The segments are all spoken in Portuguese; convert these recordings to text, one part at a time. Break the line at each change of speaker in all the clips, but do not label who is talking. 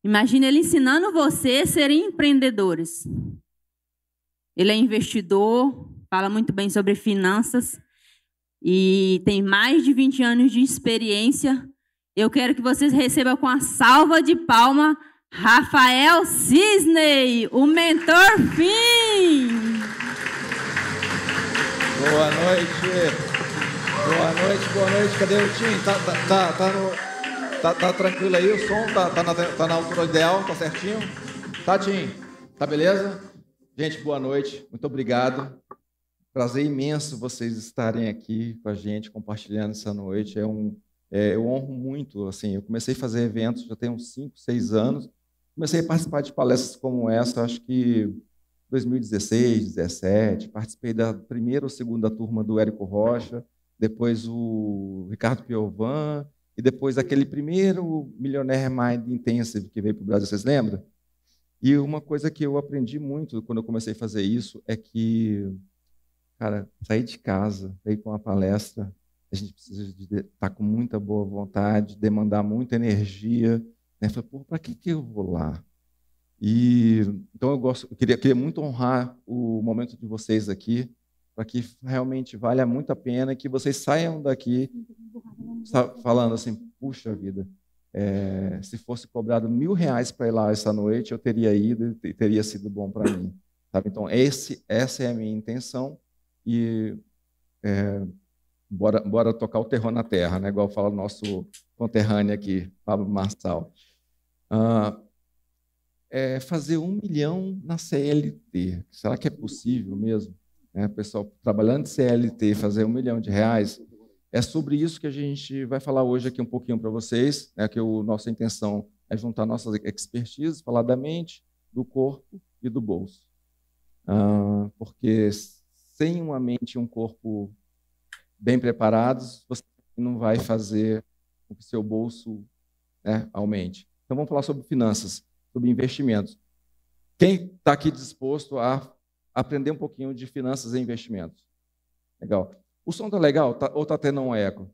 Imagina ele ensinando você a serem empreendedores. Ele é investidor, fala muito bem sobre finanças e tem mais de 20 anos de experiência. Eu quero que vocês recebam com a salva de palmas Rafael Cisney, o mentor FIM.
Boa noite. Boa noite, boa noite. Cadê o Tim? Tá tranquilo aí? O som tá na altura ideal? Tá certinho? Tá, Tim? Tá beleza? Gente, boa noite. Muito obrigado. Prazer imenso vocês estarem aqui com a gente, compartilhando essa noite. Eu honro muito, assim, eu comecei a fazer eventos já tem uns 5, 6 anos. Comecei a participar de palestras como essa, acho que 2016, 2017. Participei da primeira ou segunda turma do Érico Rocha, depois o Ricardo Piovan, e depois aquele primeiro Millionaire Mind Intensive que veio para o Brasil, vocês lembram? E uma coisa que eu aprendi muito quando eu comecei a fazer isso é que, cara, sair de casa, ir para uma palestra, a gente precisa estar com muita boa vontade, demandar muita energia. Né? Falei, pô, para que eu vou lá? Então eu queria muito honrar o momento de vocês aqui, para que realmente valha muito a pena que vocês saiam daqui falando assim, puxa vida, se fosse cobrado R$1.000 para ir lá essa noite, eu teria ido e teria sido bom para mim. Sabe? Então essa é a minha intenção e bora tocar o terror na terra, né? Igual fala o nosso conterrâneo aqui, Pablo Marçal. Fazer 1 milhão na CLT. Será que é possível mesmo? Pessoal, trabalhando de CLT, fazer R$1 milhão. É sobre isso que a gente vai falar hoje aqui um pouquinho para vocês, né? Que nossa intenção é juntar nossas expertises, falar da mente, do corpo e do bolso. Porque sem uma mente e um corpo bem preparados, você não vai fazer com que seu bolso, né, aumente. Então, vamos falar sobre finanças, sobre investimentos. Quem está aqui disposto a aprender um pouquinho de finanças e investimentos? Legal. O som está legal? Ou está tendo um eco?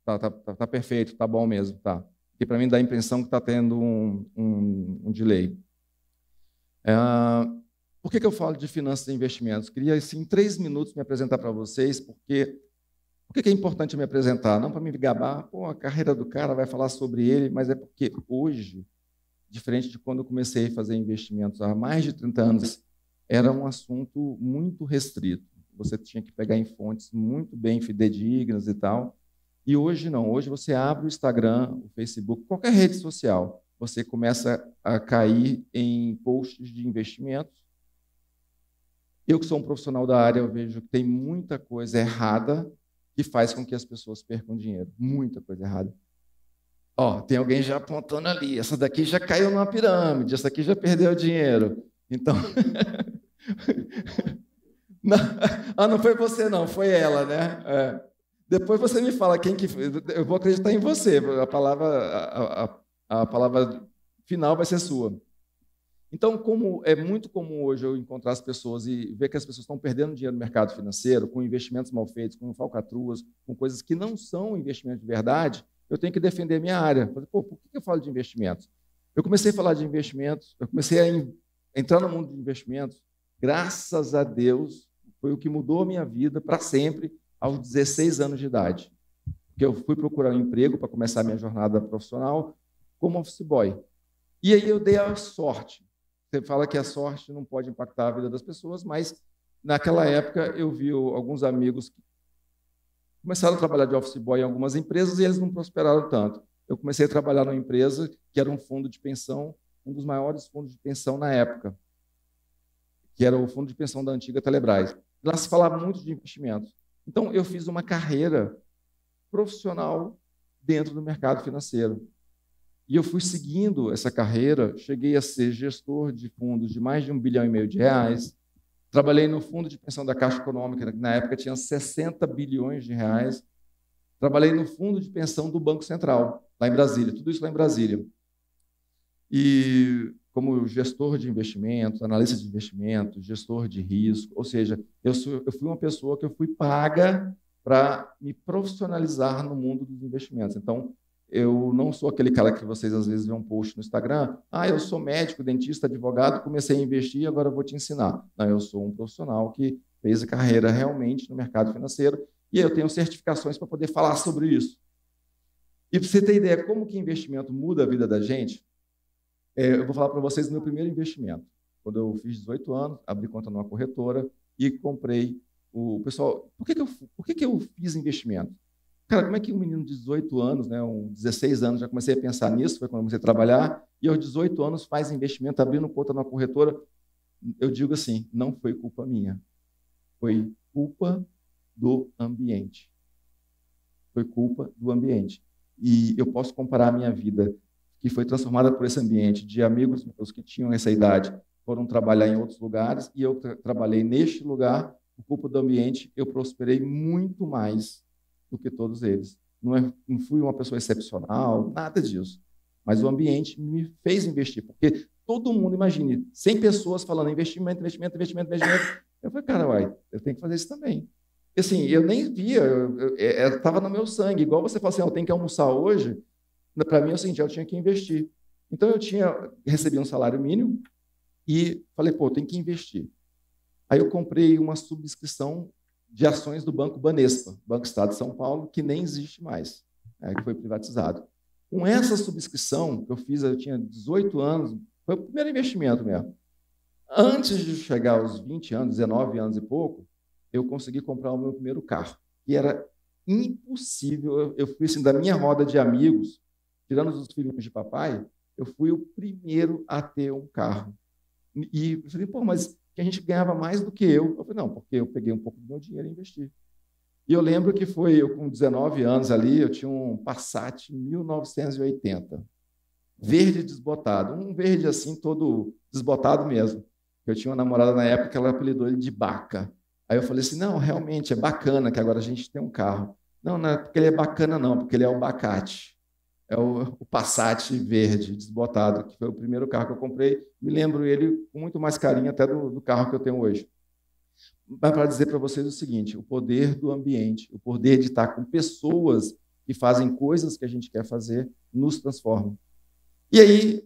Tá perfeito, tá bom mesmo, tá. Porque para mim dá a impressão que está tendo um delay. Por que eu falo de finanças e investimentos? Queria, assim, em 3 minutos, me apresentar para vocês, porque... Por que é importante me apresentar? Não para me gabar, pô, a carreira do cara vai falar sobre ele, mas é porque hoje, diferente de quando eu comecei a fazer investimentos há mais de 30 anos, era um assunto muito restrito. Você tinha que pegar em fontes muito bem fidedignas e tal. E hoje não. Hoje você abre o Instagram, o Facebook, qualquer rede social, você começa a cair em posts de investimentos. Eu, que sou um profissional da área, eu vejo que tem muita coisa errada que faz com que as pessoas percam dinheiro. Muita coisa errada. Tem alguém já apontando ali. Essa daqui já caiu numa pirâmide. Essa daqui já perdeu dinheiro. Então... não foi você, não. Foi ela, né? Depois você me fala quem que... Eu vou acreditar em você. A palavra final vai ser sua. Então, como é muito comum hoje eu encontrar as pessoas e ver que as pessoas estão perdendo dinheiro no mercado financeiro, com investimentos mal feitos, com falcatruas, com coisas que não são investimentos de verdade, eu tenho que defender a minha área. Pô, por que eu falo de investimentos? Eu comecei a falar de investimentos, eu comecei a entrar no mundo de investimentos, graças a Deus, foi o que mudou a minha vida para sempre, aos 16 anos de idade. Porque eu fui procurar um emprego para começar a minha jornada profissional como office boy. E aí eu dei a sorte. Você fala que a sorte não pode impactar a vida das pessoas, mas naquela época eu vi alguns amigos que começaram a trabalhar de office boy em algumas empresas e eles não prosperaram tanto. Eu comecei a trabalhar numa empresa que era um fundo de pensão, um dos maiores fundos de pensão na época, que era o fundo de pensão da antiga Telebrás. Lá se falava muito de investimentos. Então, eu fiz uma carreira profissional dentro do mercado financeiro. E eu fui seguindo essa carreira, cheguei a ser gestor de fundos de mais de R$1,5 bilhão. Trabalhei no fundo de pensão da Caixa Econômica, que na época tinha R$60 bilhões. Trabalhei no fundo de pensão do Banco Central, lá em Brasília, tudo isso lá em Brasília. E como gestor de investimentos, analista de investimentos, gestor de risco, ou seja, eu fui uma pessoa que eu fui paga para me profissionalizar no mundo dos investimentos. Então, eu não sou aquele cara que vocês às vezes vêem um post no Instagram, eu sou médico, dentista, advogado, comecei a investir e agora eu vou te ensinar. Não, eu sou um profissional que fez a carreira realmente no mercado financeiro e eu tenho certificações para poder falar sobre isso. E para você ter ideia como que investimento muda a vida da gente, eu vou falar para vocês do meu primeiro investimento. Quando eu fiz 18 anos, abri conta numa corretora e comprei o pessoal. Por que eu fiz investimento? Cara, como é que um menino de 18 anos, né, 16 anos, já comecei a pensar nisso, foi quando eu comecei a trabalhar, e aos 18 anos faz investimento, abrindo conta numa corretora? Eu digo assim, não foi culpa minha, foi culpa do ambiente. Foi culpa do ambiente. E eu posso comparar a minha vida, que foi transformada por esse ambiente, de amigos meus que tinham essa idade, foram trabalhar em outros lugares, e eu trabalhei neste lugar, por culpa do ambiente, eu prosperei muito mais do que todos eles. Não fui uma pessoa excepcional, nada disso. Mas o ambiente me fez investir, porque todo mundo, imagine, 100 pessoas falando investimento, investimento, investimento, investimento. Eu falei, cara, eu tenho que fazer isso também. E, assim, eu nem via, eu estava no meu sangue. Igual você fala assim, eu tenho que almoçar hoje, para mim é o seguinte, eu tinha que investir. Então, recebi um salário mínimo e falei, eu tenho que investir. Aí eu comprei uma subscrição de ações do Banco Banespa, Banco Estado de São Paulo, que nem existe mais, que foi privatizado. Com essa subscrição que eu fiz, eu tinha 18 anos, foi o primeiro investimento mesmo. Antes de chegar aos 20 anos, 19 anos e pouco, eu consegui comprar o meu primeiro carro, que era impossível. Eu fui assim, da minha roda de amigos, tirando os filhinhos de papai, eu fui o primeiro a ter um carro. E eu falei, mas que a gente ganhava mais do que eu. Eu falei, não, porque eu peguei um pouco do meu dinheiro e investi. E eu lembro que eu com 19 anos ali, eu tinha um Passat 1980, verde desbotado, um verde assim, todo desbotado mesmo. Eu tinha uma namorada na época que ela apelidou ele de Baca. Aí eu falei assim, não, realmente é bacana que agora a gente tem um carro. Não, não é porque ele é bacana não, porque ele é o Bacate. É o Passat verde, desbotado, que foi o primeiro carro que eu comprei. Me lembro ele com muito mais carinho até do carro que eu tenho hoje. Mas para dizer para vocês o seguinte, o poder do ambiente, o poder de estar com pessoas que fazem coisas que a gente quer fazer, nos transforma. E aí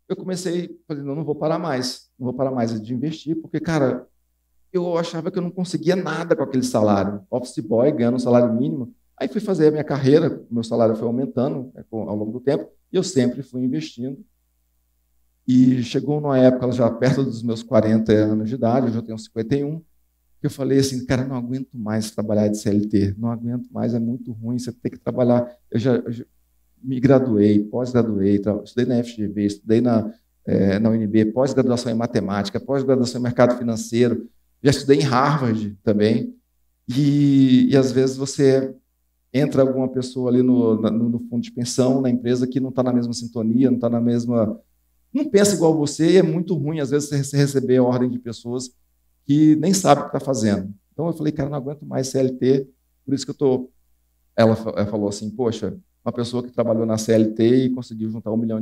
eu comecei, falei, não vou parar mais de investir, porque, cara, eu achava que eu não conseguia nada com aquele salário. Office boy, ganhando um salário mínimo. Aí fui fazer a minha carreira, meu salário foi aumentando ao longo do tempo, e eu sempre fui investindo. E chegou numa época, já perto dos meus 40 anos de idade, eu já tenho 51, que eu falei assim, cara, não aguento mais trabalhar de CLT, não aguento mais, é muito ruim, você tem que trabalhar. Eu já me graduei, pós-graduei, estudei na FGV, estudei na UNB, pós-graduação em matemática, pós-graduação em mercado financeiro, já estudei em Harvard também, e às vezes você entra alguma pessoa ali no fundo de pensão, na empresa, que não está na mesma sintonia, não está na mesma... Não pensa igual você, e é muito ruim, às vezes, você receber a ordem de pessoas que nem sabem o que está fazendo. Então, eu falei, cara, não aguento mais CLT, por isso que eu estou... Ela falou assim, poxa, uma pessoa que trabalhou na CLT e conseguiu juntar R$1 milhão.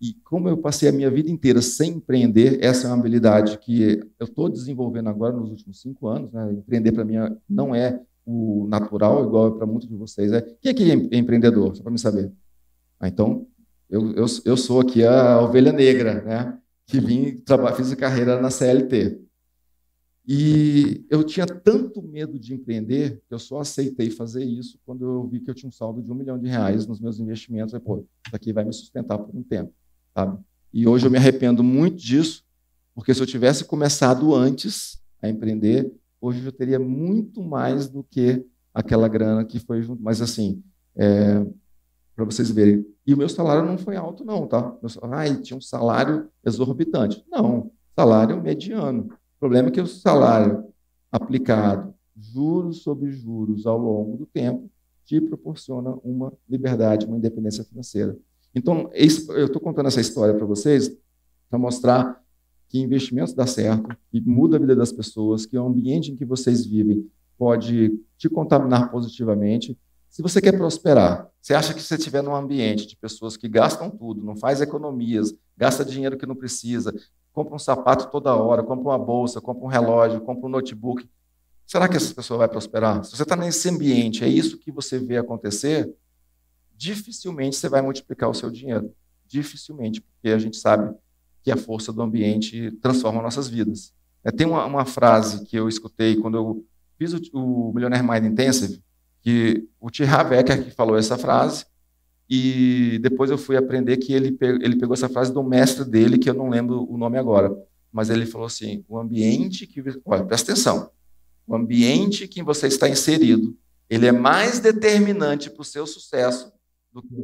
E como eu passei a minha vida inteira sem empreender, essa é uma habilidade que eu estou desenvolvendo agora nos últimos 5 anos. Né? Empreender, para mim, não é o natural, igual para muitos de vocês. Quem aqui é empreendedor? Só para me saber. Então, eu sou aqui a ovelha negra, né? Que fiz a carreira na CLT. E eu tinha tanto medo de empreender que eu só aceitei fazer isso quando eu vi que eu tinha um saldo de R$1 milhão nos meus investimentos. Eu falei, isso aqui vai me sustentar por um tempo. Sabe? E hoje eu me arrependo muito disso, porque se eu tivesse começado antes a empreender, hoje eu teria muito mais do que aquela grana que foi junto. Mas, assim, para vocês verem. E o meu salário não foi alto, não, tá? Tinha um salário exorbitante. Não, salário mediano. O problema é que o salário aplicado, juros sobre juros, ao longo do tempo, te proporciona uma liberdade, uma independência financeira. Então, eu estou contando essa história para vocês para mostrar que investimentos dá certo, que muda a vida das pessoas, que o ambiente em que vocês vivem pode te contaminar positivamente. Se você quer prosperar, você acha que se você estiver num ambiente de pessoas que gastam tudo, não faz economias, gasta dinheiro que não precisa, compra um sapato toda hora, compra uma bolsa, compra um relógio, compra um notebook, será que essa pessoa vai prosperar? Se você está nesse ambiente, é isso que você vê acontecer, dificilmente você vai multiplicar o seu dinheiro. Dificilmente, porque a gente sabe que a força do ambiente transforma nossas vidas. Tem uma frase que eu escutei quando eu fiz o Millionaire Mind Intensive, que o T. Harv Eker que falou essa frase, e depois eu fui aprender que ele pegou essa frase do mestre dele, que eu não lembro o nome agora, mas ele falou assim, o ambiente que... Olha, presta atenção. O ambiente que você está inserido, ele é mais determinante para o seu sucesso do que